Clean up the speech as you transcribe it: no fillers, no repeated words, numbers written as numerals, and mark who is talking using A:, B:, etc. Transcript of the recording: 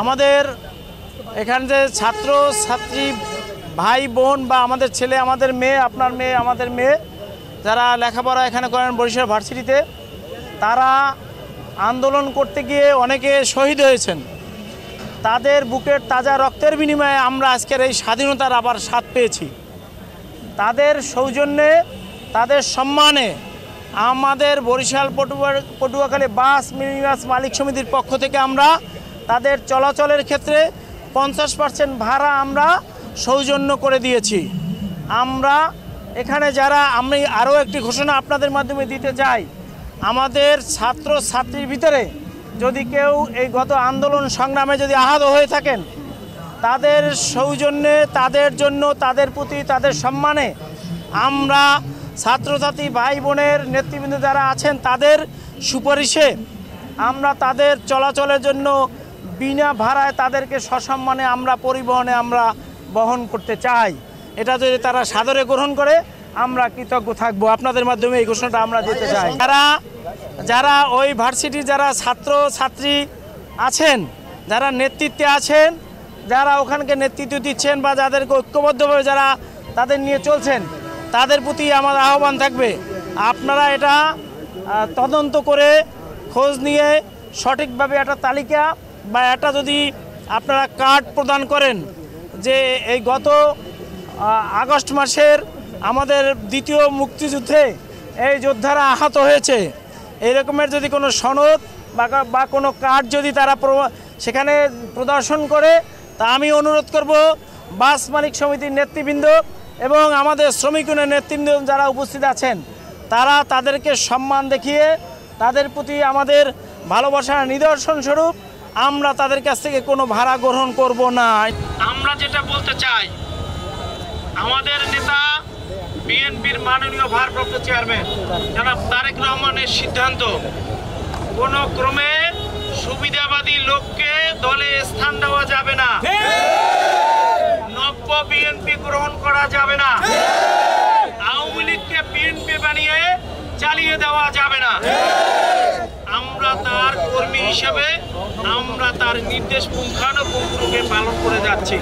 A: আমাদের এখানে যে ছাত্র ছাত্রী ভাই বোন বা আমাদের ছেলে আমাদের মেয়ে, আপনার মেয়ে আমাদের মেয়ে, যারা লেখাপড়া এখানে করেন বরিশাল ভার্সিটিতে, তারা আন্দোলন করতে গিয়ে অনেকে শহীদ হয়েছেন। তাদের বুকের তাজা রক্তের বিনিময়ে আমরা আজকের এই স্বাধীনতার আবার স্বাদ পেয়েছি। তাদের সৌজন্যে, তাদের সম্মানে আমাদের বরিশাল পটুয়াখালী বাস মিনিবাস মালিক সমিতির পক্ষ থেকে আমরা তাদের চলাচলের ক্ষেত্রে 50% ভাড়া আমরা সৌজন্য করে দিয়েছি। আমরা এখানে যারা, আমি আরও একটি ঘোষণা আপনাদের মাধ্যমে দিতে চাই, আমাদের ছাত্র ছাত্রীর ভিতরে যদি কেউ এই গত আন্দোলন সংগ্রামে যদি আহত হয়ে থাকেন, তাদের সৌজন্যে, তাদের জন্য, তাদের প্রতি, তাদের সম্মানে আমরা ছাত্রছাত্রী ভাই বোনের নেতৃবৃন্দ যারা আছেন তাদের সুপারিশে আমরা তাদের চলাচলের জন্য বিনা ভাড়ায় তাদেরকে সসম্মানে আমরা পরিবহনে আমরা বহন করতে চাই। এটা যদি তারা সাদরে গ্রহণ করে আমরা কৃতজ্ঞ থাকবো। আপনাদের মাধ্যমে এই ঘোষণাটা আমরা দিতে চাই। যারা ওই ভার্সিটির যারা ছাত্র ছাত্রী আছেন, যারা নেতৃত্বে আছেন, যারা ওখানকে নেতৃত্ব দিচ্ছেন বা যাদেরকে ঐক্যবদ্ধভাবে যারা তাদের নিয়ে চলছেন, তাদের প্রতি আমার আহ্বান থাকবে, আপনারা এটা তদন্ত করে খোঁজ নিয়ে সঠিকভাবে একটা তালিকা বা এটা যদি আপনারা কার্ড প্রদান করেন যে এই গত আগস্ট মাসের আমাদের দ্বিতীয় মুক্তিযুদ্ধে এই যোদ্ধারা আহত হয়েছে, এই রকমের যদি কোনো সনদ বা কোনো কার্ড যদি তারা সেখানে প্রদর্শন করে, তা আমি অনুরোধ করব বাস মালিক সমিতির নেতৃবৃন্দ এবং আমাদের শ্রমিক ইউনিয়নের নেতৃবৃন্দ যারা উপস্থিত আছেন, তারা তাদেরকে সম্মান দেখিয়ে তাদের প্রতি আমাদের ভালোবাসার নিদর্শন স্বরূপ আমরা তাদের কাছ থেকে কোনো ভাড়া গ্রহণ করব না। আমরা যেটা বলতে চাই, আমাদের নেতা বিএনপির মাননীয় ভারপ্রাপ্ত চেয়ারম্যান জনাব তারেক রহমানের সিদ্ধান্ত, কোনো ক্রমে সুবিধাবাদী লোককে দলে স্থান দেওয়া যাবে না, নব্য বিএনপি গ্রহণ করা যাবে না, আওয়ামী লীগকে বিএনপি বানিয়ে চালিয়ে দেওয়া যাবে না। আমরা তার কর্মী হিসেবে আমরা তার নির্দেশ পুঙ্খানুপুঙ্খরূপে পালন করে যাচ্ছি।